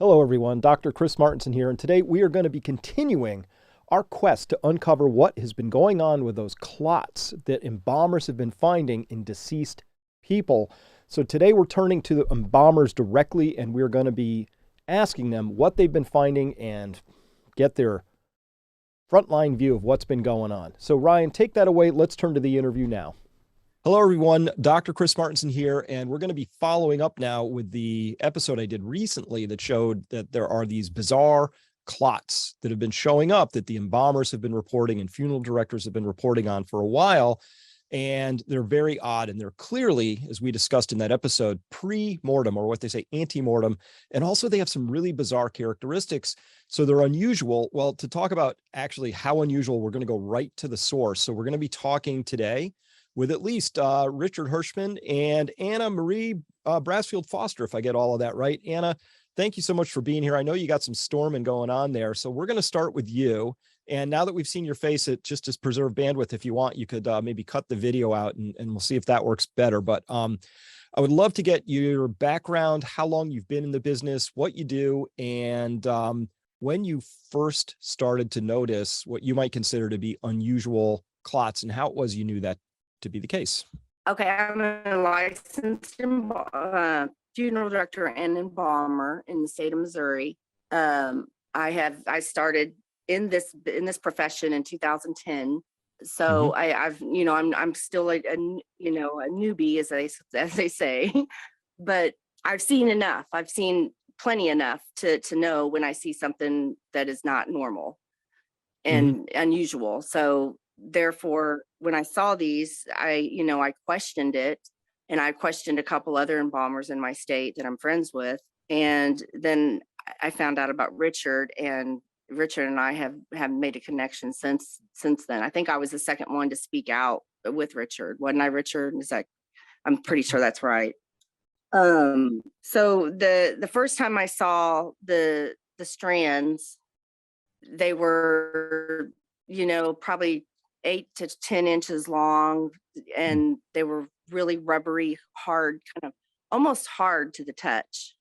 Hello, everyone. Dr. Chris Martinson here, and today we are going to be continuing our quest to uncover what has been going on with those clots that embalmers have been finding in deceased people. So today we're turning to the embalmers directly, and we're going to be asking them what they've been finding and get their frontline view of what's been going on. So Ryan, take that away. Let's turn to the interview now. Hello, everyone. Dr. Chris Martinson here, and we're going to be following up now with the episode I did recently that showed that there are these bizarre clots that have been showing up that the embalmers have been reporting and funeral directors have been reporting on for a while. And they're very odd, and they're clearly, as we discussed in that episode, pre-mortem, or what they say, ante-mortem. And also they have some really bizarre characteristics. So they're unusual. Well, to talk about actually how unusual, we're going to go right to the source. So we're going to be talking today with at least Richard Hirschman and Anna Marie Brasfield Foster, if I get all of that right. Anna, thank you so much for being here. I know you got some storming going on there, so we're going to start with you. And now that we've seen your face, just to preserve bandwidth, if you want, you could maybe cut the video out and we'll see if that works better. But I would love to get your background, how long you've been in the business, what you do, and when you first started to notice what you might consider to be unusual clots and how it was you knew that to be the case. Okay, I'm a licensed funeral director and embalmer in the state of Missouri. I started in this profession in 2010. So I'm still a newbie, as they say, but I've seen enough. I've seen plenty enough to know when I see something that is not normal and unusual. So therefore, when I saw these, I questioned it, and I questioned a couple other embalmers in my state that I'm friends with. And then I found out about Richard, and Richard and I have made a connection since then. I think I was the second one to speak out with Richard. Wasn't I, Richard? I'm pretty sure that's right. So the first time I saw the strands, they were, probably 8 to 10 inches long, and they were really rubbery, hard, kind of almost hard to the touch.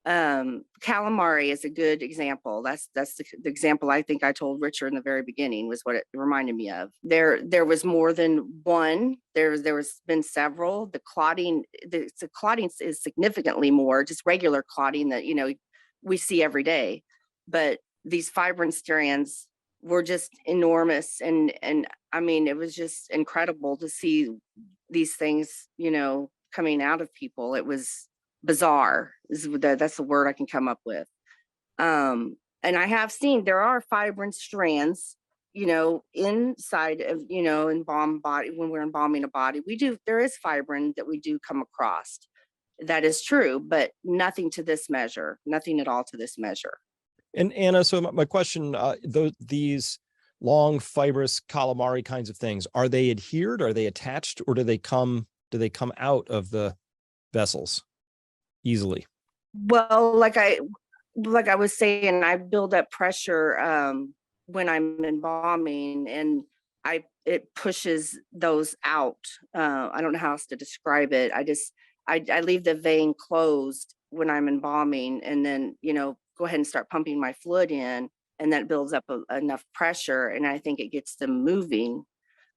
Calamari is a good example. That's the example I think I told Richard in the very beginning was what it reminded me of. There was more than one. There's been several. The clotting is significantly more, just regular clotting that we see every day, but these fibrin strands were just enormous, and I mean, it was just incredible to see these things coming out of people. It was bizarre. That's the word I can come up with. And I have seen there are fibrin strands inside of embalm body. When we're embalming a body, there is fibrin that we do come across. That is true, but nothing to this measure, nothing at all to this measure. And Anna, so my question, these long fibrous calamari kinds of things, are they adhered? Are they attached, or do they come out of the vessels easily? Well, like I was saying, I build up pressure when I'm embalming, and it pushes those out. I don't know how else to describe it. I leave the vein closed when I'm embalming, and then go ahead and start pumping my fluid in, and that builds up enough pressure, and I think it gets them moving.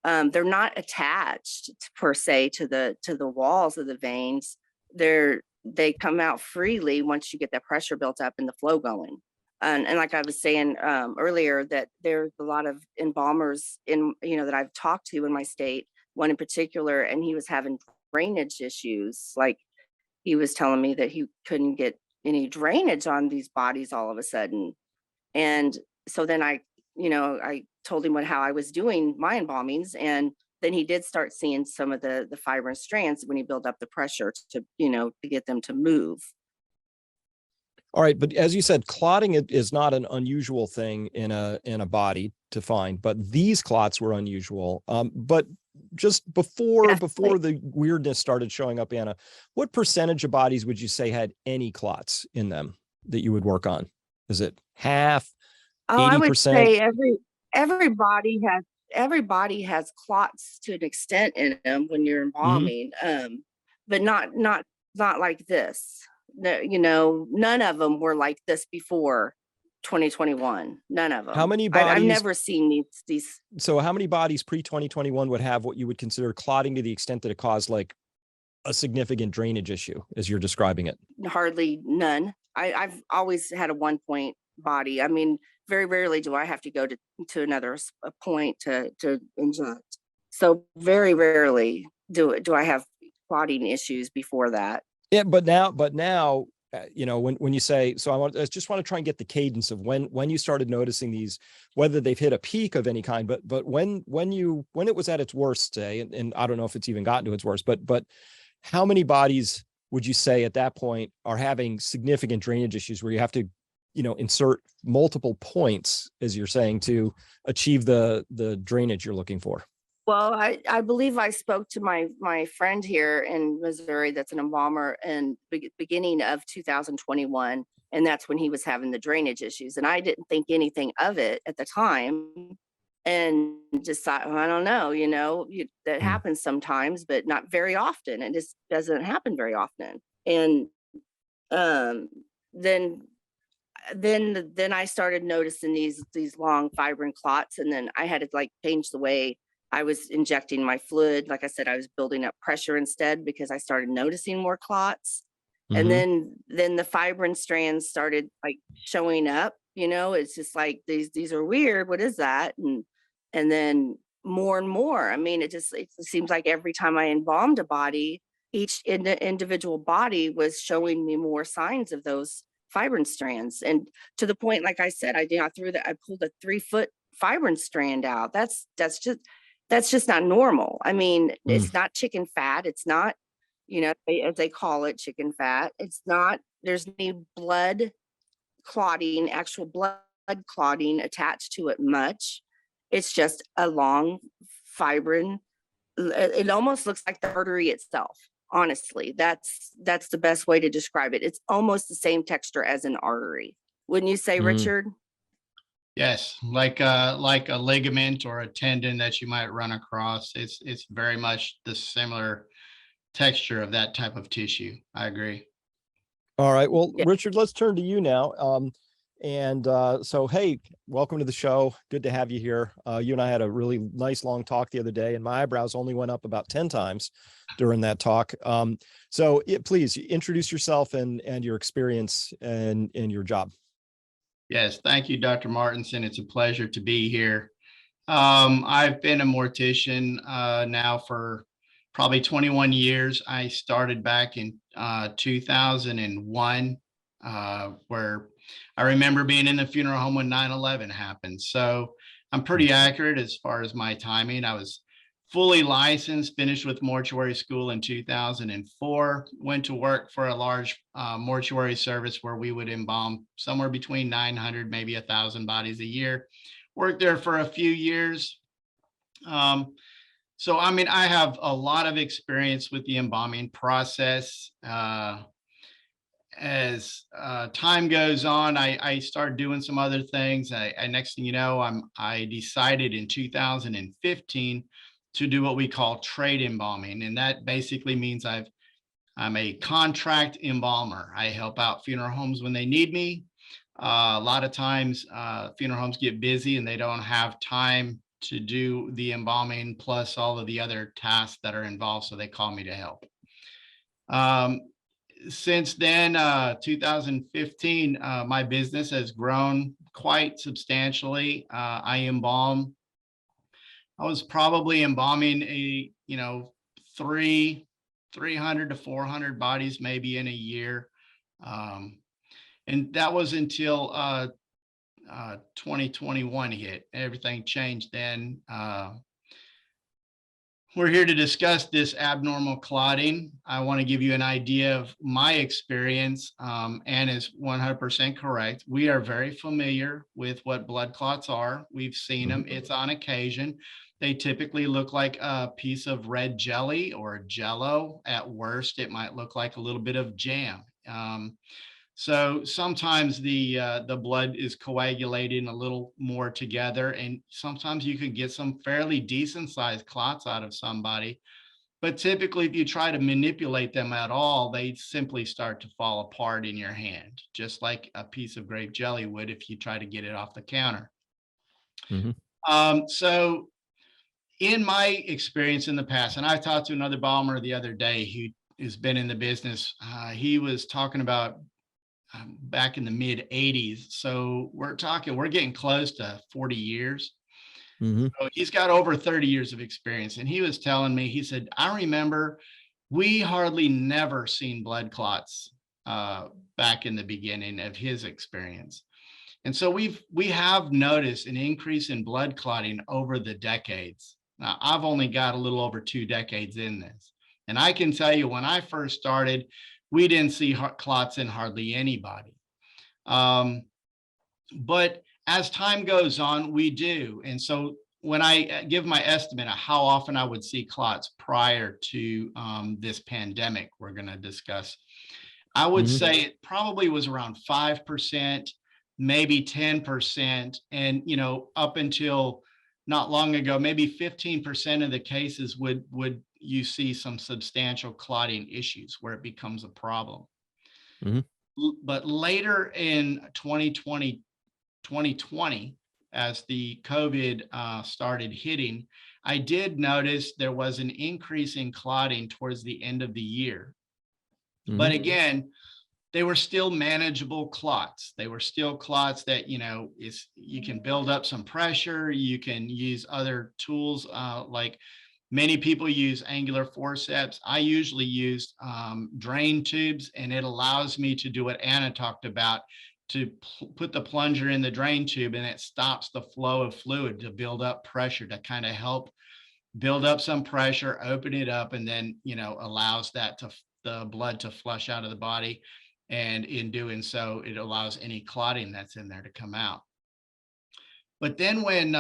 They're not attached per se to the walls of the veins. They come out freely once you get that pressure built up and the flow going. And like I was saying earlier, that there's a lot of embalmers that I've talked to in my state, one in particular, and he was having drainage issues. Like, he was telling me that he couldn't get any drainage on these bodies all of a sudden. And so then I told him how I was doing my embalmings, and then he did start seeing some of the fibrin strands when he built up the pressure to get them to move. All right, but as you said, clotting is not an unusual thing in a body to find, but these clots were unusual. But just before the weirdness started showing up, Anna, what percentage of bodies would you say had any clots in them that you would work on? Is it half, 80%? I would say everybody has clots to an extent in them when you're embalming, but not like this. None of them were like this before 2021. None of How them. many I've bodies? never seen these. So how many bodies pre-2021 would have what you would consider clotting to the extent that it caused like a significant drainage issue, as you're describing it? Hardly none. I've always had a 1 point body. I mean, very rarely do I have to go to another point to inject. So very rarely do I have clotting issues before that. Yeah, but now, when you say, so I just want to try and get the cadence of when you started noticing these, whether they've hit a peak of any kind, but when it was at its worst, say, and I don't know if it's even gotten to its worst, but how many bodies would you say at that point are having significant drainage issues where you have to, insert multiple points, as you're saying, to achieve the drainage you're looking for? Well, I believe I spoke to my friend here in Missouri that's an embalmer in beginning of 2021, and that's when he was having the drainage issues. And I didn't think anything of it at the time, and just thought, "Oh, I don't know, that Mm. happens sometimes, but not very often. It just doesn't happen very often." And um, then then I started noticing these long fibrin clots, and then I had to like change the way I was injecting my fluid. Like I said, I was building up pressure instead because I started noticing more clots. And Mm-hmm. then the fibrin strands started like showing up. It's just like these are weird. What is that? And then more and more. I mean, it seems like every time I embalmed a body, each individual body was showing me more signs of those fibrin strands. And to the point, like I said, I pulled a 3 foot fibrin strand out. That's just not normal. I mean, Mm. it's not chicken fat. It's not, as they call it, chicken fat. It's not, there's any blood clotting, actual blood clotting attached to it much. It's just a long fibrin. It almost looks like the artery itself. Honestly, that's the best way to describe it. It's almost the same texture as an artery. Wouldn't you say, Mm. Richard? Yes, like a ligament or a tendon that you might run across. It's very much the similar texture of that type of tissue. I agree. All right. Well, Yeah. Richard, let's turn to you now. So, hey, welcome to the show. Good to have you here. You and I had a really nice long talk the other day, and my eyebrows only went up about 10 times during that talk. Please introduce yourself and your experience and your job. Yes, thank you, Dr. Martinson. It's a pleasure to be here. I've been a mortician now for probably 21 years. I started back in 2001, where I remember being in the funeral home when 9/11 happened. So I'm pretty accurate as far as my timing. I was fully licensed, finished with mortuary school in 2004, went to work for a large mortuary service where we would embalm somewhere between 900, maybe 1,000 bodies a year. Worked there for a few years. So, I mean, I have a lot of experience with the embalming process. As time goes on, I start doing some other things. Next thing you know, I decided in 2015 to do what we call trade embalming, and that basically means I'm a contract embalmer. I help out funeral homes when they need me. A lot of times, funeral homes get busy and they don't have time to do the embalming plus all of the other tasks that are involved, so they call me to help. Since then, 2015, my business has grown quite substantially. I embalm. I was probably embalming three 300 to 400 bodies maybe in a year. Um, and that was until 2021 hit. Everything changed then. We're here to discuss this abnormal clotting. I want to give you an idea of my experience. Anne is 100% correct. We are very familiar with what blood clots are. We've seen them. It's on occasion. They typically look like a piece of red jelly or jello. At worst, it might look like a little bit of jam. So sometimes the blood is coagulating a little more together, and sometimes you can get some fairly decent sized clots out of somebody. But typically, if you try to manipulate them at all, they simply start to fall apart in your hand, just like a piece of grape jelly would if you try to get it off the counter. Mhm. So in my experience in the past, and I talked to another embalmer the other day who has been in the business. He was talking about back in the mid 80s. So we're getting close to 40 years. Mhm. So he's got over 30 years of experience. And he was telling me, he said, I remember we hardly never seen blood clots back in the beginning of his experience. And so we have noticed an increase in blood clotting over the decades. Now, I've only got a little over 2 decades in this. And I can tell you, when I first started, we didn't see clots in hardly anybody. But as time goes on, we do. And so when I give my estimate of how often I would see clots prior to this pandemic we're going to discuss, I would Mhm. say it probably was around 5%, maybe 10%. And, up until not long ago, maybe 15% of the cases would you see some substantial clotting issues where it becomes a problem. Mhm. But later in 2020, as the COVID started hitting, I did notice there was an increase in clotting towards the end of the year. But Mhm. again, they were still manageable clots. They were still clots that, you can build up some pressure. You can use other tools, like many people use angular forceps. I usually use drain tubes, and it allows me to do what Anna talked about, to put the plunger in the drain tube, and it stops the flow of fluid to build up pressure, to kind of help build up some pressure, open it up, and then, allows the blood to flush out of the body. And in doing so, it allows any clotting that's in there to come out. But then when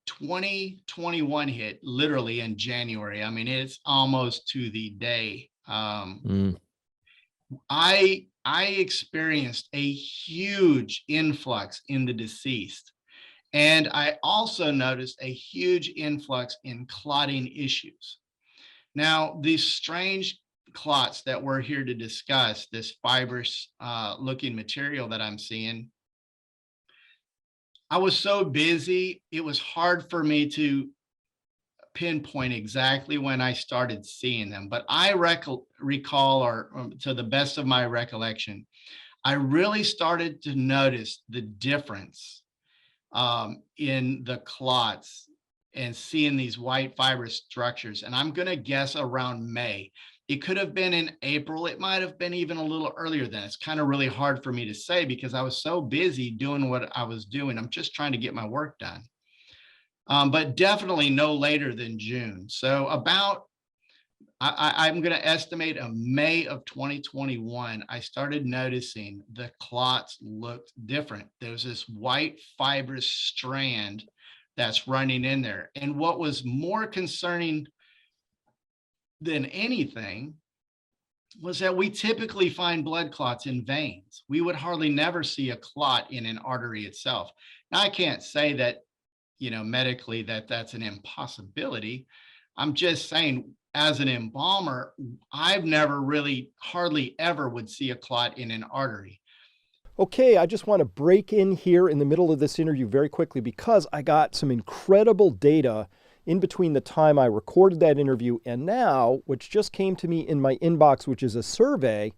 2021 hit, literally in January, I mean, it's almost to the day, Mm. I experienced a huge influx in the deceased. And I also noticed a huge influx in clotting issues. Now, these strange clots that we're here to discuss, this fibrous looking material that I'm seeing, I was so busy, it was hard for me to pinpoint exactly when I started seeing them. But I recall, or to the best of my recollection, I really started to notice the difference in the clots and seeing these white fibrous structures. And I'm going to guess around May. It could have been in April. It might have been even a little earlier than. It's kind of really hard for me to say because I was so busy doing what I was doing. I'm just trying to get my work done. But definitely no later than June. So I'm going to estimate a May of 2021, I started noticing the clots looked different. There's this white fibrous strand that's running in there. And what was more concerning than anything was that we typically find blood clots in veins. We would hardly never see a clot in an artery itself. Now, I can't say that, medically that's an impossibility. I'm just saying, as an embalmer, I've never really, hardly ever would see a clot in an artery. Okay, I just want to break in here in the middle of this interview very quickly because I got some incredible data in between the time I recorded that interview and now, which just came to me in my inbox, which is a survey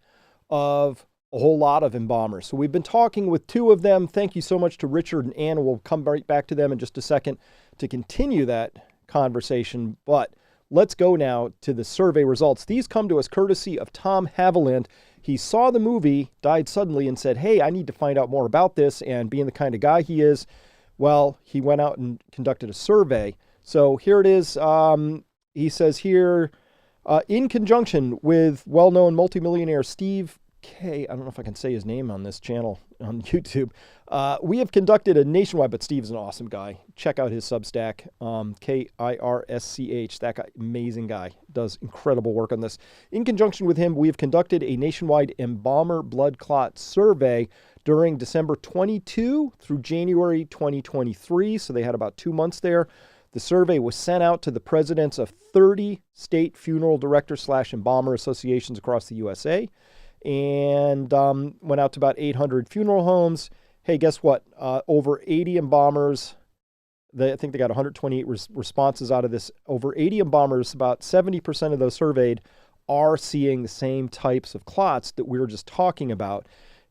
of a whole lot of embalmers. So we've been talking with 2 of them. Thank you so much to Richard and Anna. We'll come right back to them in just a second to continue that conversation. But let's go now to the survey results. These come to us courtesy of Tom Haviland. He saw the movie, died suddenly, and said, hey, I need to find out more about this. And being the kind of guy he is, well, he went out and conducted a survey. So here it is. He says here, in conjunction with well-known multimillionaire Steve K, I don't know if I can say his name on this channel on YouTube. We have conducted a nationwide, but Steve's an awesome guy. Check out his Substack, KIRSCH. That guy, amazing guy, does incredible work on this. In conjunction with him, we have conducted a nationwide embalmer blood clot survey during December 22 through January 2023. So they had about 2 months there. The survey was sent out to the presidents of 30 state funeral director / embalmer associations across the USA, and went out to about 800 funeral homes. Hey, guess what? Over 80 embalmers, I think they got 128 responses out of this. Over 80 embalmers, about 70% of those surveyed, are seeing the same types of clots that we were just talking about.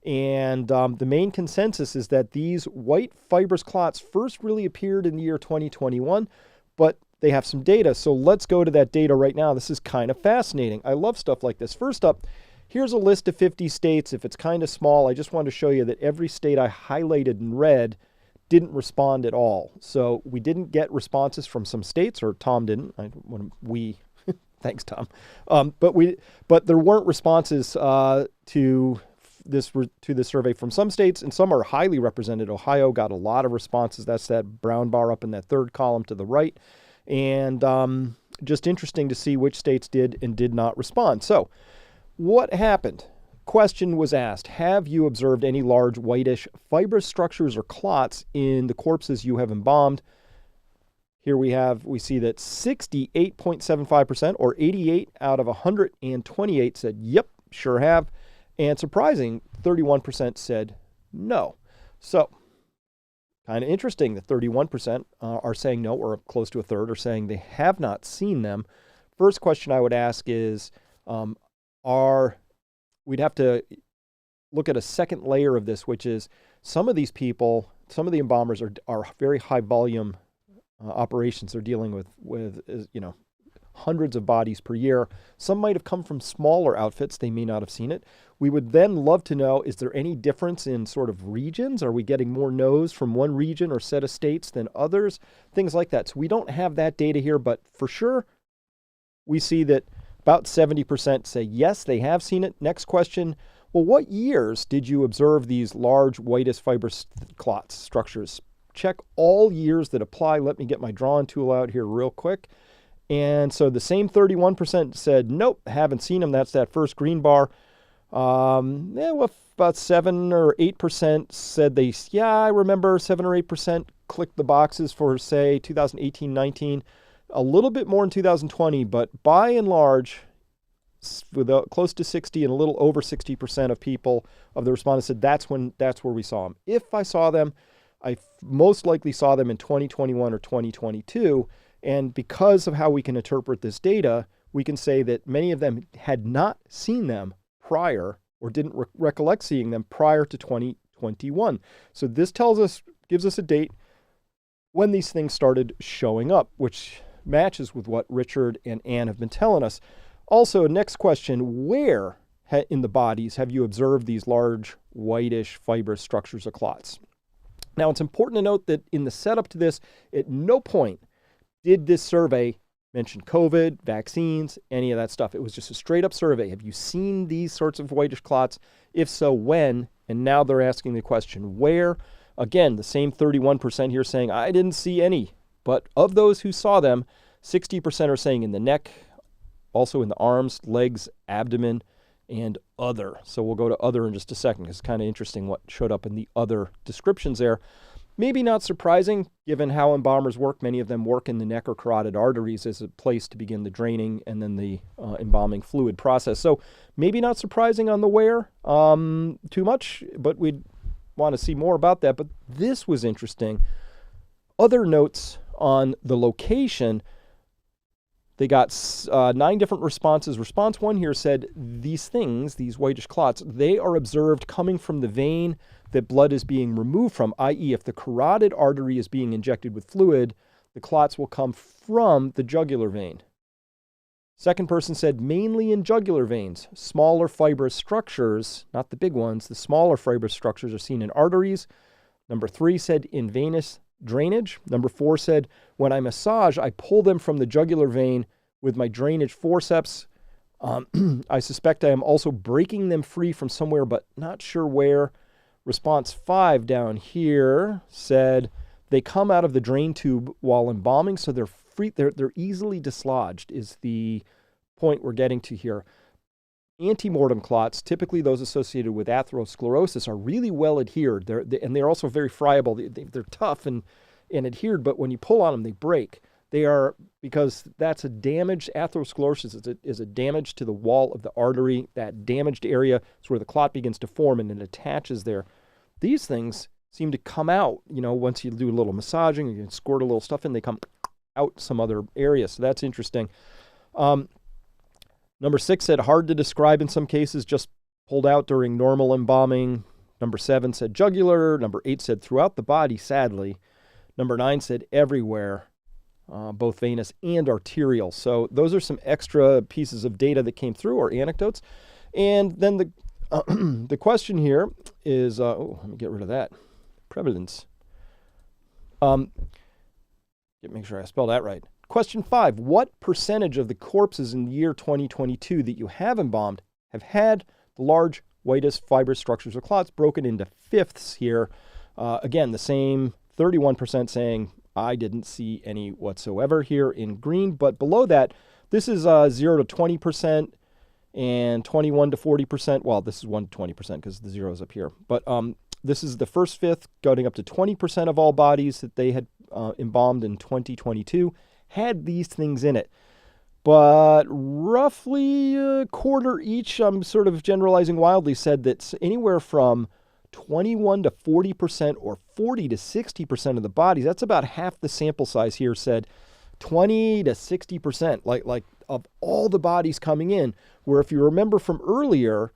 And the main consensus is that these white fibrous clots first really appeared in the year 2021, but they have some data. So let's go to that data right now. This is kind of fascinating. I love stuff like this. First up, here's a list of 50 states. If it's kind of small, I just wanted to show you that every state I highlighted in red didn't respond at all. So we didn't get responses from some states, or Tom didn't. Thanks, Tom. But there weren't responses to this survey from some states, and some are highly represented. Ohio got a lot of responses. That's that brown bar up in that third column to the right. And just interesting to see which states did and did not respond. So what happened? Question was asked, have you observed any large whitish fibrous structures or clots in the corpses you have embalmed? Here we see that 68.75%, or 88 out of 128 said, yep, sure have. And surprising, 31% said no. So kind of interesting that 31% are saying no, or close to a third are saying they have not seen them. First question I would ask is, we'd have to look at a second layer of this, which is some of these people, some of the embalmers are very high volume operations. They're dealing with hundreds of bodies per year. Some might have come from smaller outfits. They may not have seen it. We would then love to know, is there any difference in sort of regions? Are we getting more no's from one region or set of states than others? Things like that. So we don't have that data here, but for sure, we see that about 70% say yes, they have seen it. Next question. Well, what years did you observe these large whitish fibrous clots structures? Check all years that apply. Let me get my drawing tool out here real quick. And so the same 31% said, nope, haven't seen them. That's that first green bar. About 7 or 8% said I remember. 7 or 8% clicked the boxes for, say, 2018-19. A little bit more in 2020, but by and large, with close to 60 and a little over 60% of people, of the respondents, said that's where we saw them. If I saw them, I most likely saw them in 2021 or 2022. And because of how we can interpret this data, we can say that many of them had not seen them prior, or didn't recollect seeing them prior to 2021. So this gives us a date when these things started showing up, which matches with what Richard and Ann have been telling us. Also, next question, where in the bodies have you observed these large whitish fibrous structures or clots? Now, it's important to note that in the setup to this, at no point did this survey mention COVID, vaccines, any of that stuff. It was just a straight up survey. Have you seen these sorts of whitish clots? If so, when? And now they're asking the question, where? Again, the same 31% here saying, I didn't see any. But of those who saw them, 60% are saying in the neck, also in the arms, legs, abdomen, and other. So we'll go to other in just a second, because it's kind of interesting what showed up in the other descriptions there. Maybe not surprising, given how embalmers work. Many of them work in the neck or carotid arteries as a place to begin the draining and then the embalming fluid process. So maybe not surprising on the where too much, but we'd want to see more about that. But this was interesting. Other notes on the location. They got 9 different responses. Response 1 here said, these whitish clots, they are observed coming from the vein that blood is being removed from, i.e. if the carotid artery is being injected with fluid, the clots will come from the jugular vein. Second person said, mainly in jugular veins. Smaller fibrous structures, not the big ones, the smaller fibrous structures are seen in arteries. Number 3 said in venous drainage. Number 4 said, when I massage, I pull them from the jugular vein with my drainage forceps. I suspect I am also breaking them free from somewhere, but not sure where. Response 5 down here said, they come out of the drain tube while embalming, so they're free. They're easily dislodged is the point we're getting to here. Antemortem clots, typically those associated with atherosclerosis, are really well adhered. They're also very friable. They're tough and adhered, but when you pull on them, they break. They are, because that's a damaged atherosclerosis is a damage to the wall of the artery. That damaged area is where the clot begins to form and it attaches there. These things seem to come out, once you do a little massaging, you can squirt a little stuff in, they come out some other area. So that's interesting. Number 6 said hard to describe in some cases, just pulled out during normal embalming. Number 7 said jugular. Number 8 said throughout the body, sadly. Number 9 said everywhere, both venous and arterial. So those are some extra pieces of data that came through, or anecdotes. And then the question here is, let me get rid of that. Prevalence. Make sure I spelled that right. Question 5, what percentage of the corpses in the year 2022 that you have embalmed have had the large whitest fibrous structures or clots broken into fifths here? Again, the same 31% saying, I didn't see any whatsoever here in green. But below that, this is 0 to 20% and 21 to 40%. Well, this is 1 to 20% because the 0 is up here. But this is the first fifth, going up to 20% of all bodies that they had embalmed in 2022 had these things in it. But roughly a quarter each, I'm sort of generalizing wildly, said that anywhere from 21 to 40% or 40 to 60% of the bodies, that's about half the sample size here, said 20 to 60%, like of all the bodies coming in, where if you remember from earlier,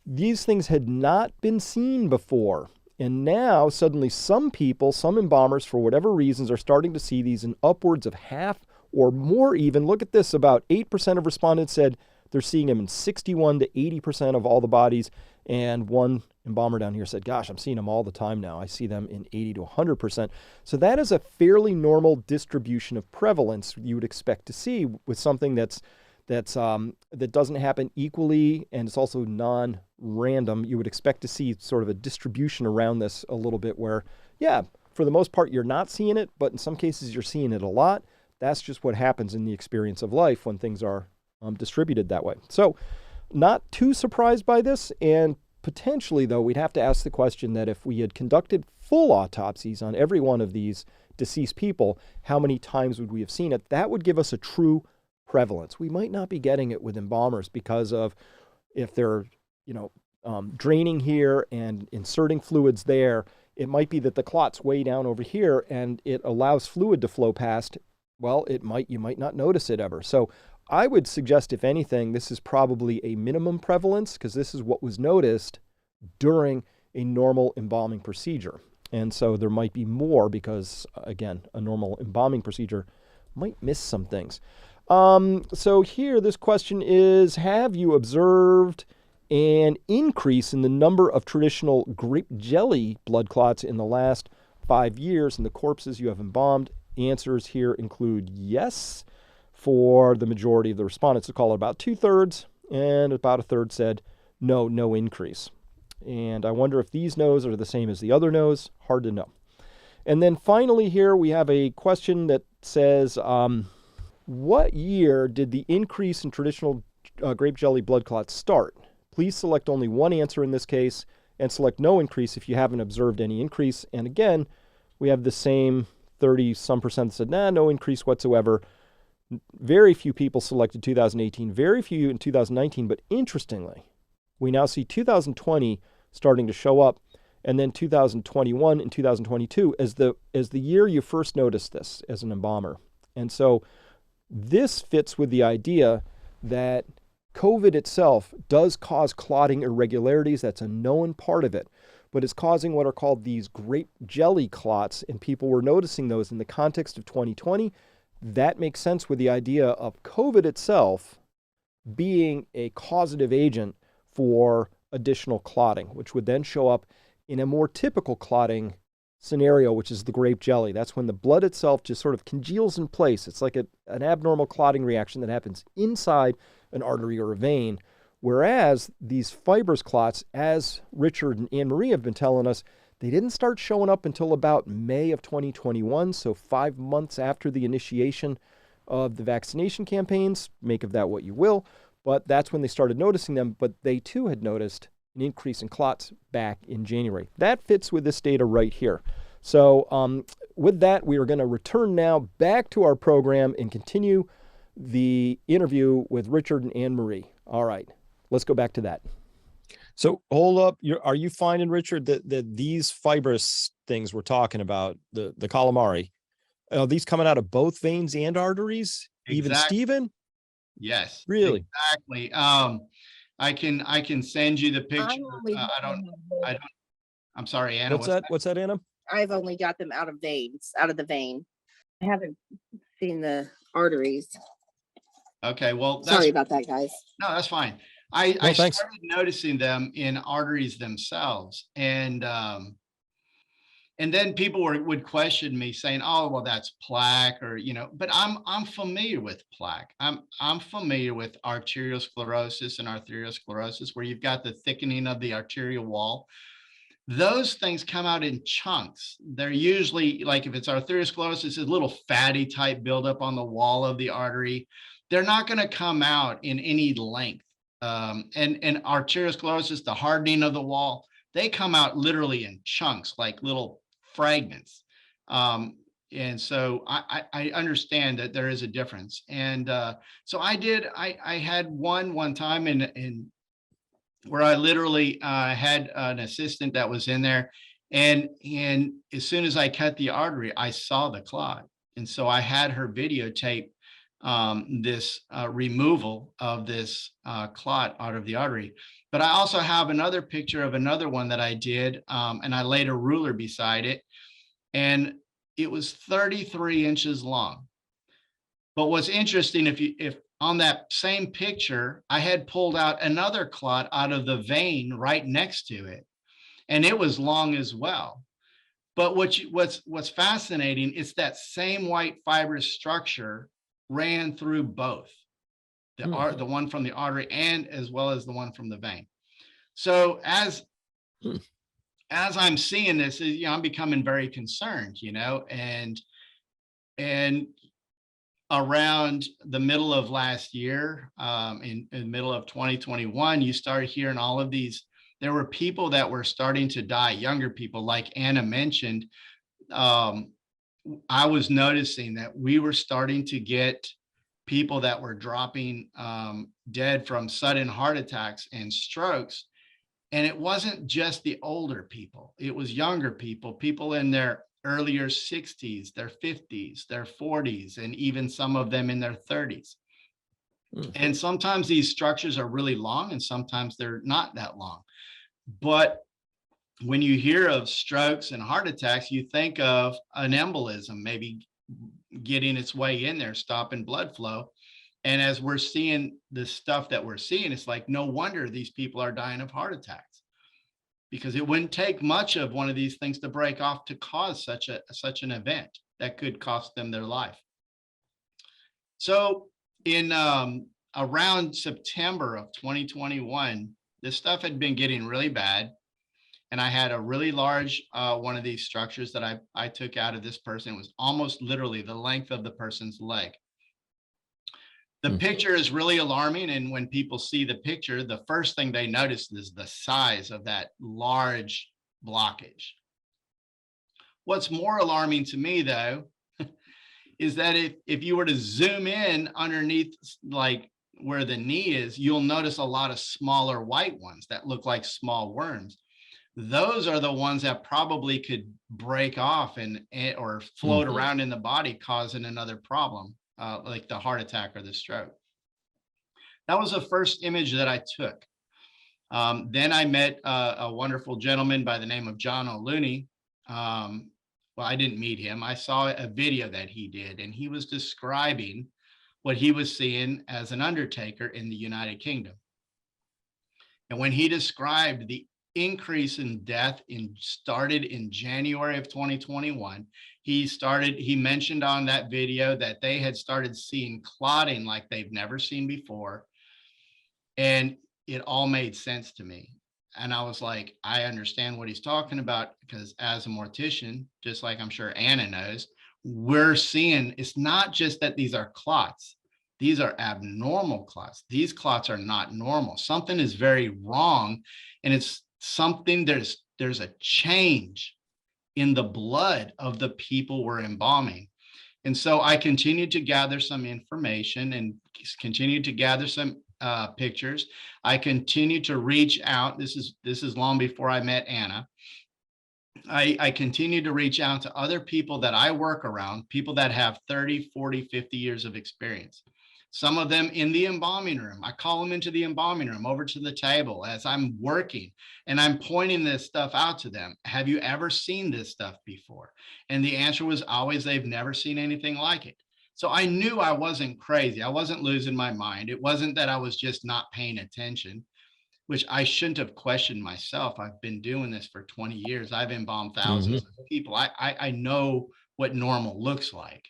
these things had not been seen before. And now suddenly some people, some embalmers, for whatever reasons, are starting to see these in upwards of half or more even. Look at this, about 8% of respondents said they're seeing them in 61 to 80% of all the bodies. And one embalmer down here said, gosh, I'm seeing them all the time now. I see them in 80 to 100%. So that is a fairly normal distribution of prevalence you would expect to see with something that doesn't happen equally, and it's also non-random. You would expect to see sort of a distribution around this a little bit where, yeah, for the most part, you're not seeing it, but in some cases you're seeing it a lot. That's just what happens in the experience of life when things are distributed that way. So not too surprised by this, and potentially, though, we'd have to ask the question that if we had conducted full autopsies on every one of these deceased people, how many times would we have seen it? That would give us a true prevalence. We might not be getting it with embalmers because of if they're, draining here and inserting fluids there, it might be that the clot's way down over here and it allows fluid to flow past. Well, you might not notice it ever. So I would suggest, if anything, this is probably a minimum prevalence because this is what was noticed during a normal embalming procedure. And so there might be more because, again, a normal embalming procedure might miss some things. So here, this question is, have you observed an increase in the number of traditional grape jelly blood clots in the last 5 years in the corpses you have embalmed? Answers here include yes for the majority of the respondents. To call it about 2/3, and about 1/3 said no increase. And I wonder if these no's are the same as the other no's. Hard to know. And then finally here, we have a question that says, what year did the increase in traditional grape jelly blood clots start? Please select only one answer in this case and select no increase if you haven't observed any increase. And again, we have the same 30-some percent that said, no increase whatsoever. Very few people selected 2018, very few in 2019, but interestingly, we now see 2020 starting to show up, and then 2021 and 2022 as the year you first noticed this as an embalmer. And so this fits with the idea that COVID itself does cause clotting irregularities. That's a known part of it, but it's causing what are called these grape jelly clots, and people were noticing those in the context of 2020. That makes sense with the idea of COVID itself being a causative agent for additional clotting, which would then show up in a more typical clotting scenario, which is the grape jelly. That's when the blood itself just sort of congeals in place. It's like an abnormal clotting reaction that happens inside an artery or a vein. Whereas these fibrous clots, as Richard and Anne-Marie have been telling us, they didn't start showing up until about May of 2021, so 5 months after the initiation of the vaccination campaigns. Make of that what you will, but that's when they started noticing them, but they too had noticed an increase in clots back in January. That fits with this data right here. So with that, we are going to return now back to our program and continue the interview with Richard and Anne Marie. All right, let's go back to that. So hold up. Are you finding, Richard, that these fibrous things we're talking about, the calamari, are these coming out of both veins and arteries? Even Exactly. Stephen? Yes, Really? exactly. I can send you the picture. I'm sorry, Anna. What's that? What's that, Anna? I've only got them out of veins, out of the vein. I haven't seen the arteries. Okay, well, Sorry about that, guys. No, that's fine. No, I thanks. started noticing them in arteries themselves, and then people would question me saying, "Oh, well, that's plaque," or But I'm familiar with plaque. I'm familiar with arteriosclerosis and arteriosclerosis, where you've got the thickening of the arterial wall. Those things come out in chunks. They're usually, like, if it's arteriosclerosis, it's a little fatty type buildup on the wall of the artery. They're not going to come out in any length. And arteriosclerosis, the hardening of the wall, they come out literally in chunks, like little fragments. And so I understand that there is a difference. And so I had one time in where I literally had an assistant that was in there, and as soon as I cut the artery, I saw the clot, and so I had her videotape this removal of this clot out of the artery. But I also have another picture of another one that I did, and I laid a ruler beside it, and it was 33 inches long. But what's interesting, if on that same picture, I had pulled out another clot out of the vein right next to it, and it was long as well. But what's fascinating is that same white fibrous structure ran through both the one from the artery and as well as the one from the vein. So as I'm seeing this, I'm becoming very concerned, and around the middle of last year, in the middle of 2021, you started hearing all of these. There were people that were starting to die, younger people, like Anna mentioned. I was noticing that we were starting to get people that were dropping dead from sudden heart attacks and strokes. And it wasn't just the older people, it was younger people in their earlier 60s, their 50s, their 40s, and even some of them in their 30s. And sometimes these structures are really long and sometimes they're not that long. But when you hear of strokes and heart attacks, you think of an embolism maybe getting its way in there, stopping blood flow. And as we're seeing the stuff that we're seeing, it's like, no wonder these people are dying of heart attacks, because it wouldn't take much of one of these things to break off to cause such an event that could cost them their life. So in around September of 2021, this stuff had been getting really bad. And I had a really large one of these structures that I took out of this person. It was almost literally the length of the person's leg. The picture is really alarming. And when people see the picture, the first thing they notice is the size of that large blockage. What's more alarming to me, though, is that if you were to zoom in underneath, like where the knee is, you'll notice a lot of smaller white ones that look like small worms. Those are the ones that probably could break off or float around in the body, causing another problem, like the heart attack or the stroke. That was the first image that I took. Then I met a wonderful gentleman by the name of John O'Looney. Well, I didn't meet him. I saw a video that he did, and he was describing what he was seeing as an undertaker in the United Kingdom. And when he described the increase in death started in January of 2021, he mentioned on that video that they had started seeing clotting like they've never seen before. And it all made sense to me. And I was like, I understand what he's talking about, because as a mortician, just like I'm sure Anna knows, we're seeing it's not just that these are clots. These are abnormal clots. These clots are not normal. Something is very wrong. And it's something, there's a change in the blood of the people we're embalming. And so I continued to gather some information and continued to gather some pictures. I continued to reach out. This is long before I met Anna. I continue to reach out to other people that I work around, people that have 30, 40, 50 years of experience. Some of them in the embalming room. I call them into the embalming room over to the table as I'm working, and I'm pointing this stuff out to them. Have you ever seen this stuff before? And the answer was always they've never seen anything like it. So I knew I wasn't crazy. I wasn't losing my mind. It wasn't that I was just not paying attention, which I shouldn't have questioned myself. I've been doing this for 20 years. I've embalmed thousands of people. I know what normal looks like,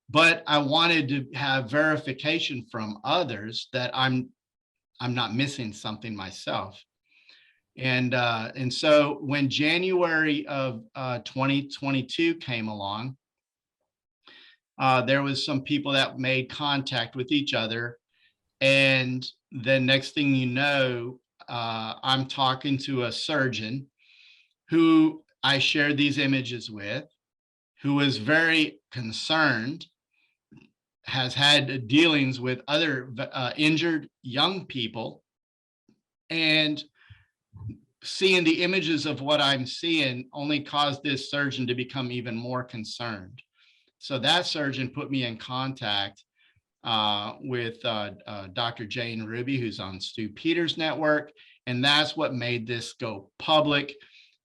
but I wanted to have verification from others that I'm not missing something myself. And so when January of 2022 came along, there was some people that made contact with each other. And then next thing you know, I'm talking to a surgeon who I shared these images with, who was very concerned, has had dealings with other injured young people, and seeing the images of what I'm seeing only caused this surgeon to become even more concerned. So that surgeon put me in contact with Dr. Jane Ruby, who's on Stu Peters' network. And that's what made this go public.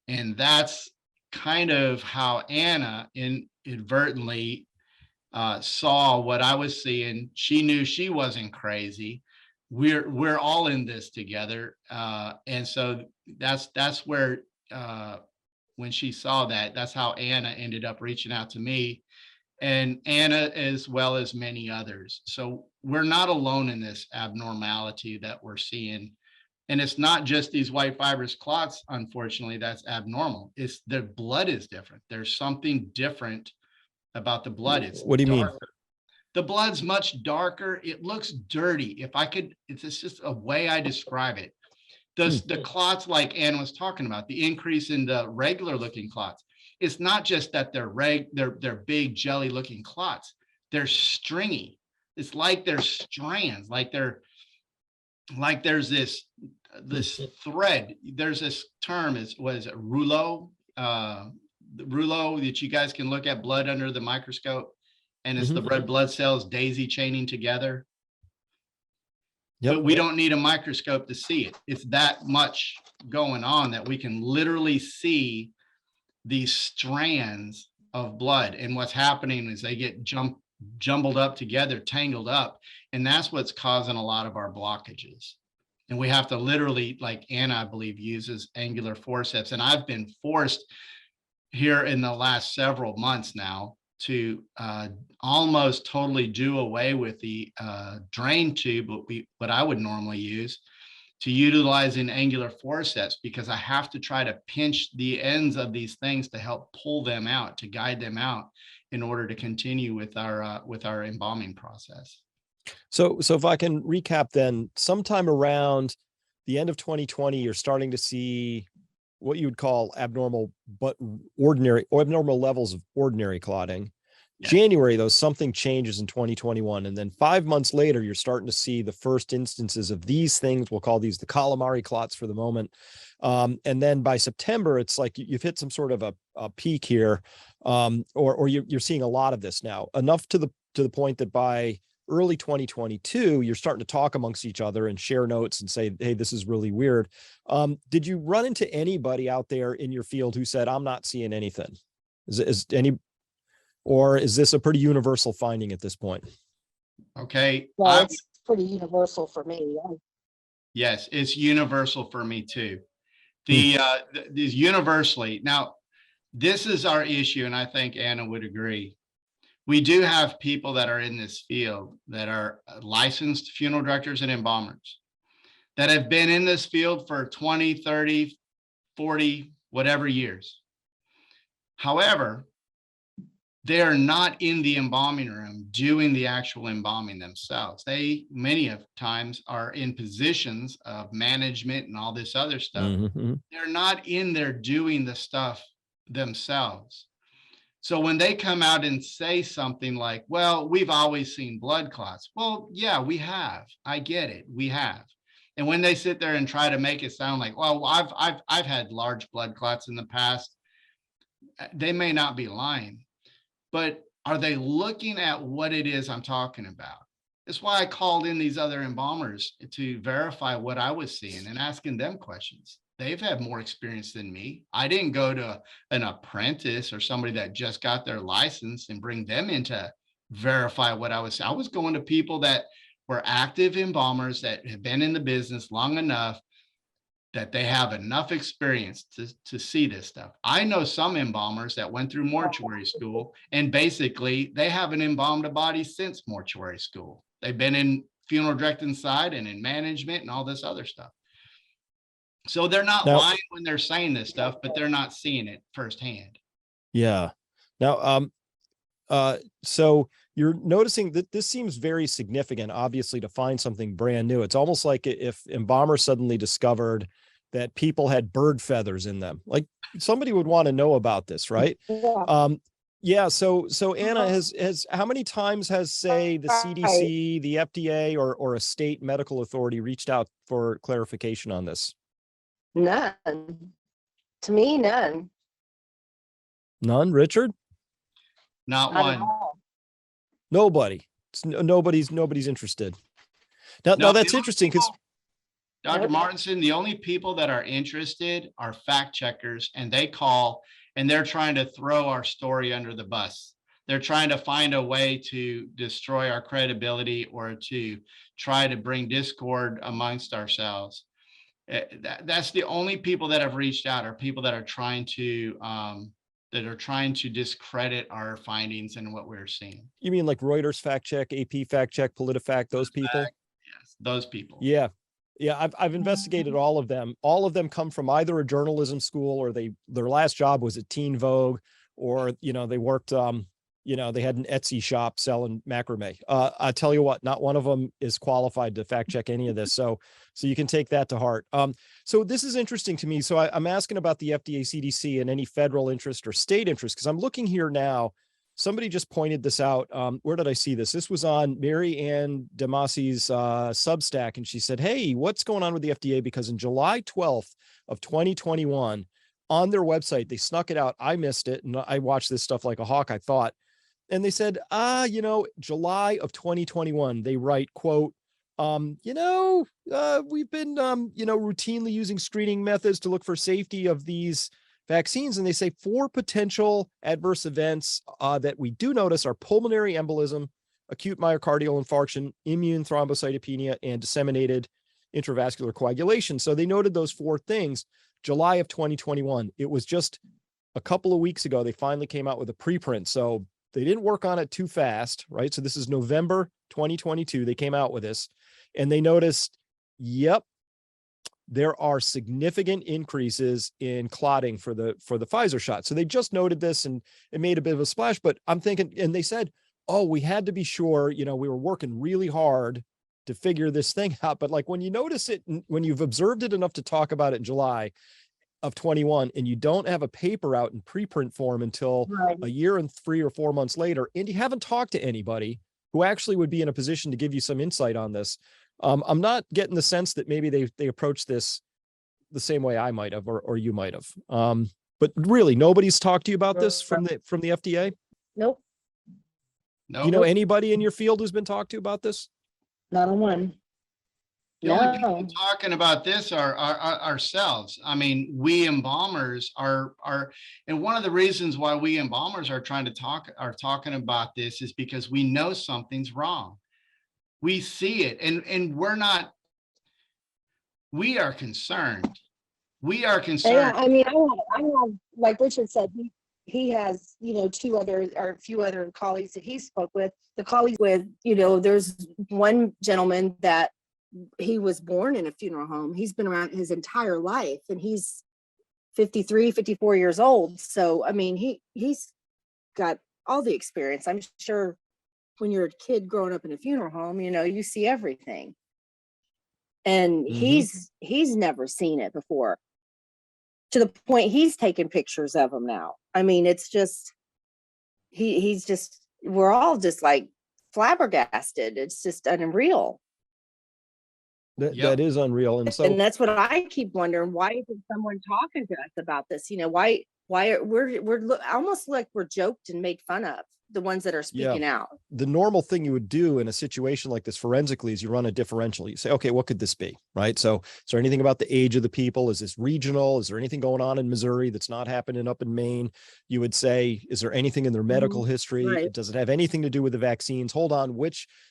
And that's kind of how Anna inadvertently saw what I was seeing. She knew she wasn't crazy. We're all in this together. And so that's where, when she saw that, that's how Anna ended up reaching out to me, and Anna, as well as many others. So we're not alone in this abnormality that we're seeing. And it's not just these white fibrous clots, unfortunately, that's abnormal. It's the blood is different. There's something different about the blood. It's What do you darker. mean? The blood's much darker. It looks dirty. If I could, it's just a way I describe it. The clots, like Ann was talking about, the increase in the regular looking clots, it's not just that they're big jelly looking clots. They're stringy. It's like they're strands, like there's this thread. There's this term, what is it, rouleau? The rouleau that you guys can look at blood under the microscope, and it's the red blood cells daisy chaining together. Yep. But we don't need a microscope to see it. It's that much going on that we can literally see these strands of blood. And what's happening is they get jumbled up together, tangled up. And that's what's causing a lot of our blockages. And we have to literally, like Anna, I believe, uses angular forceps. And I've been forced here in the last several months now to almost totally do away with the drain tube, what I would normally use, to utilizing angular forceps, because I have to try to pinch the ends of these things to help pull them out, to guide them out in order to continue with our embalming process. So if I can recap, then sometime around the end of 2020, you're starting to see what you would call abnormal levels of ordinary clotting. Yeah. January, though, something changes in 2021. And then 5 months later, you're starting to see the first instances of these things. We'll call these the calamari clots for the moment. And then by September, it's like you've hit some sort of a peak here, or you're seeing a lot of this now, enough to the point that by early 2022, you're starting to talk amongst each other and share notes and say, hey, this is really weird. Did you run into anybody out there in your field who said, I'm not seeing anything? Or is this a pretty universal finding at this point? Okay. Well, it's pretty universal for me. Yeah. Yes, it's universal for me too. These universally. Now, this is our issue, and I think Anna would agree. We do have people that are in this field that are licensed funeral directors and embalmers that have been in this field for 20, 30, 40, whatever years. However, they are not in the embalming room doing the actual embalming themselves. They, many of times, are in positions of management and all this other stuff. Mm-hmm. They're not in there doing the stuff themselves. So when they come out and say something like, well, we've always seen blood clots. Well, yeah, we have. I get it. We have. And when they sit there and try to make it sound like, well, I've had large blood clots in the past, they may not be lying, but are they looking at what it is I'm talking about? That's why I called in these other embalmers to verify what I was seeing and asking them questions. They've had more experience than me. I didn't go to an apprentice or somebody that just got their license and bring them in to verify what I was going to people that were active embalmers that have been in the business long enough that they have enough experience to see this stuff. I know some embalmers that went through mortuary school, and basically they haven't embalmed a body since mortuary school. They've been in funeral directing side and in management and all this other stuff. So they're not lying when they're saying this stuff, but they're not seeing it firsthand. Yeah. Now, so you're noticing that this seems very significant, obviously, to find something brand new. It's almost like if embalmers suddenly discovered that people had bird feathers in them, like somebody would want to know about this, right? Yeah. Yeah. So Anna, has how many times has, say, the CDC, the FDA, or a state medical authority reached out for clarification on this? None. To me, none. None, Richard? Not Not at one. all. Nobody. Nobody's interested. Now that's interesting because Dr. Martinson, the only people that are interested are fact checkers, and they call and they're trying to throw our story under the bus. They're trying to find a way to destroy our credibility or to try to bring discord amongst ourselves. That's the only people that have reached out, are people that are trying to discredit our findings and what we're seeing. you mean like Reuters fact check, AP fact check, PolitiFact, those people? Yes, those people. Yeah. Yeah, I've investigated all of them. All of them come from either a journalism school, or their last job was at Teen Vogue, or they worked they had an Etsy shop selling macrame. I tell you what, not one of them is qualified to fact check any of this. So you can take that to heart. So this is interesting to me. So I'm asking about the FDA, CDC, and any federal interest or state interest, because I'm looking here now. Somebody just pointed this out. Where did I see this? This was on Mary Ann Demasi's Substack, and she said, hey, what's going on with the FDA? Because in July 12th of 2021, on their website, they snuck it out. I missed it, and I watched this stuff like a hawk, I thought. And they said, July of 2021, they write, quote, we've been, routinely using screening methods to look for safety of these vaccines. And they say 4 potential adverse events that we do notice are pulmonary embolism, acute myocardial infarction, immune thrombocytopenia, and disseminated intravascular coagulation. So they noted those 4 things. July of 2021. It was just a couple of weeks ago, they finally came out with a preprint. So they didn't work on it too fast, right? So this is November 2022. They came out with this, and they noticed, yep, there are significant increases in clotting for the Pfizer shot. So they just noted this, and it made a bit of a splash. But I'm thinking, and they said, oh, we had to be sure, we were working really hard to figure this thing out. But like when you notice it, when you've observed it enough to talk about it in July of 21, and you don't have a paper out in preprint form until a year and 3 or 4 months later, and you haven't talked to anybody who actually would be in a position to give you some insight on this, I'm not getting the sense that maybe they approached this the same way I might have, or you might have. But really, nobody's talked to you about this from the FDA? Nope. No. Anybody in your field who's been talked to about this? Not a one. The only people talking about this are ourselves. I mean, we embalmers are, and one of the reasons why we embalmers are talking about this is because we know something's wrong. We see it, and we are concerned. We are concerned. Yeah, I mean, I have, like Richard said, he has, 2 other or a few other colleagues that he spoke with. The colleagues with, there's one gentleman that he was born in a funeral home. He's been around his entire life, and he's 53, 54 years old. So, I mean, he's got all the experience. I'm sure when you're a kid growing up in a funeral home, you see everything. And he's never seen it before. to the point he's taking pictures of them now. I mean, it's just, he's just, we're all just like flabbergasted. It's just unreal. That is unreal. And so, And that's what I keep wondering. Why isn't someone talking to us about this? You know, why we're almost like we're joked and made fun of, the ones that are speaking out. The normal thing you would do in a situation like this forensically is you run a differential. You say, okay, what could this be? Right. So is there anything about the age of the people? Is this regional? Is there anything going on in Missouri that's not happening up in Maine? You would say, is there anything in their medical history? Right. Does it have anything to do with the vaccines? Hold on.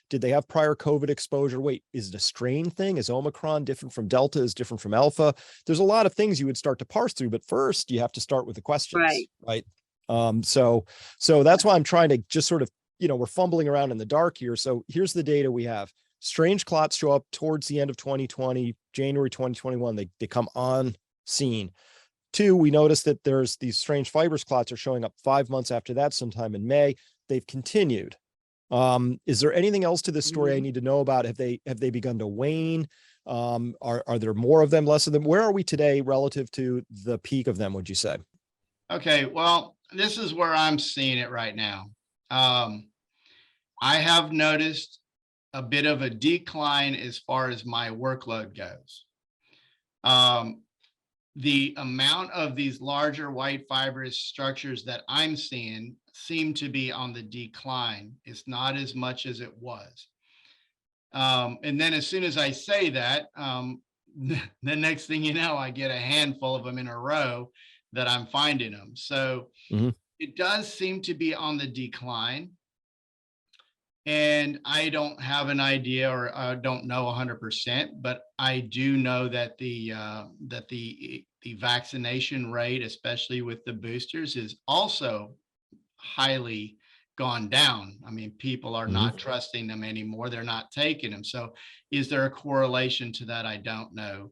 Did they have prior COVID exposure? Wait, is it a strain thing? Is Omicron different from Delta? Is different from Alpha? There's a lot of things you would start to parse through, but first you have to start with the questions. Right. So that's why I'm trying to just sort of, we're fumbling around in the dark here. So here's the data we have. Strange clots show up towards the end of 2020, January 2021. They come on scene. 2, we noticed that there's these strange fibrous clots are showing up 5 months after that, sometime in May. They've continued. Is there anything else to this story I need to know about? Have they begun to wane? Are there more of them, less of them? Where are we today relative to the peak of them, would you say? Okay, well, this is where I'm seeing it right now. I have noticed a bit of a decline as far as my workload goes. The amount of these larger white fibrous structures that I'm seeing seem to be on the decline. It's not as much as it was. And then as soon as I say that, the next thing you know, I get a handful of them in a row that I'm finding them. So it does seem to be on the decline. And I don't have an idea, or I don't know 100%, but I do know that the vaccination rate, especially with the boosters, is also highly gone down. I mean, people are not trusting them anymore. They're not taking them. So is there a correlation to that? I don't know.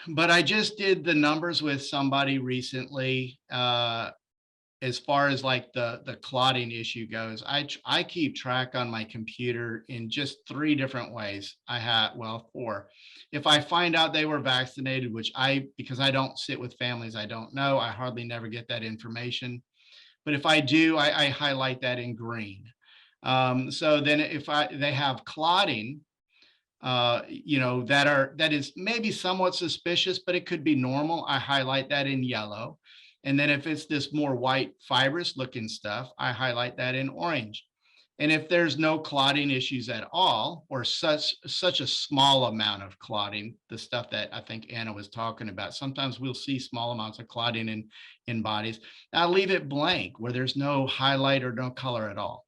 But I just did the numbers with somebody recently. As far as like the clotting issue goes, I keep track on my computer in just 3 different ways. I have, well, 4. If I find out they were vaccinated, because I don't sit with families, I don't know, I hardly never get that information. But if I do, I highlight that in green. So then if they have clotting, that is maybe somewhat suspicious, but it could be normal, I highlight that in yellow. And then if it's this more white fibrous looking stuff, I highlight that in orange. And if there's no clotting issues at all, or such a small amount of clotting, the stuff that I think Anna was talking about, sometimes we'll see small amounts of clotting in bodies. I'll leave it blank where there's no highlight or no color at all.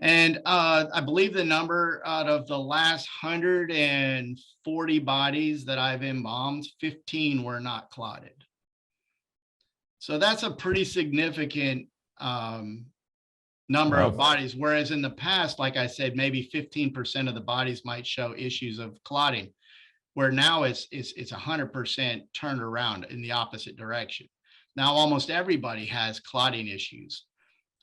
And I believe the number out of the last 140 bodies that I've embalmed, 15 were not clotted. So that's a pretty significant number of bodies. Whereas in the past, like I said, maybe 15% of the bodies might show issues of clotting, where now it's 100% turned around in the opposite direction. Now almost everybody has clotting issues.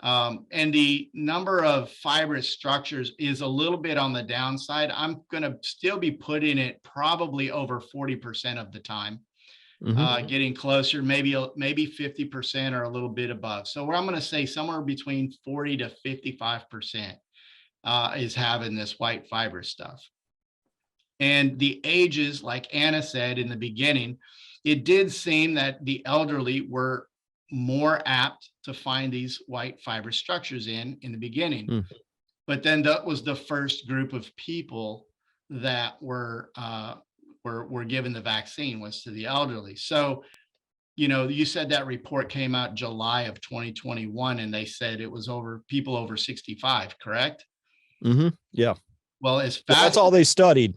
And the number of fibrous structures is a little bit on the downside. I'm going to still be putting it probably over 40% of the time. Getting closer, maybe 50% or a little bit above. So I'm going to say somewhere between 40 to 55% is having this white fibrous stuff. And the ages, like Anna said in the beginning, it did seem that the elderly were more apt to find these white fibrous structures in the beginning. But then that was the first group of people that were given the vaccine, was to the elderly. So, you said that report came out July of 2021, and they said it was people over 65, correct? Yeah. Well, that's all they studied.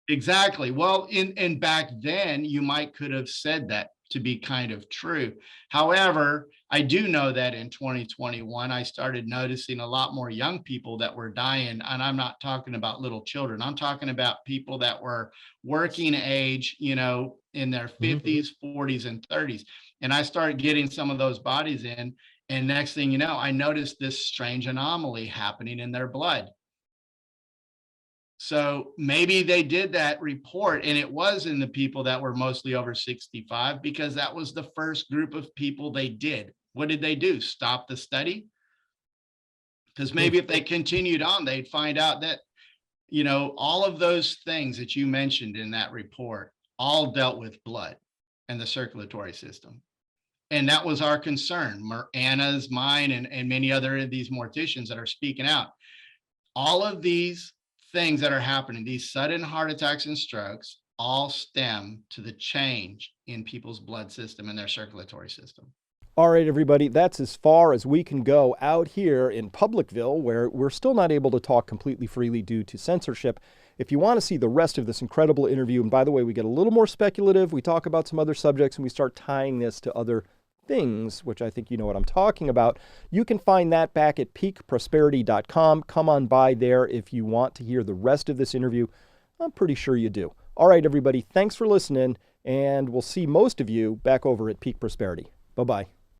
Exactly. Well, in back then, you could have said that to be kind of true. However, I do know that in 2021, I started noticing a lot more young people that were dying. And I'm not talking about little children. I'm talking about people that were working age, in their 50s, 40s, and 30s. And I started getting some of those bodies in. And next thing you know, I noticed this strange anomaly happening in their blood. So maybe they did that report and it was in the people that were mostly over 65 because that was the first group of people they did. What did they do? Stop the study? Because maybe if they continued on, they'd find out that, all of those things that you mentioned in that report all dealt with blood and the circulatory system. And that was our concern, Anna's, mine, and many other of these morticians that are speaking out. All of these things that are happening, these sudden heart attacks and strokes, all stem to the change in people's blood system and their circulatory system. All right, everybody, that's as far as we can go out here in Publicville, where we're still not able to talk completely freely due to censorship. If you want to see the rest of this incredible interview, and by the way, we get a little more speculative, we talk about some other subjects, and we start tying this to other things, which I think you know what I'm talking about. You can find that back at peakprosperity.com. Come on by there if you want to hear the rest of this interview. I'm pretty sure you do. All right, everybody, thanks for listening, and we'll see most of you back over at Peak Prosperity. Bye-bye.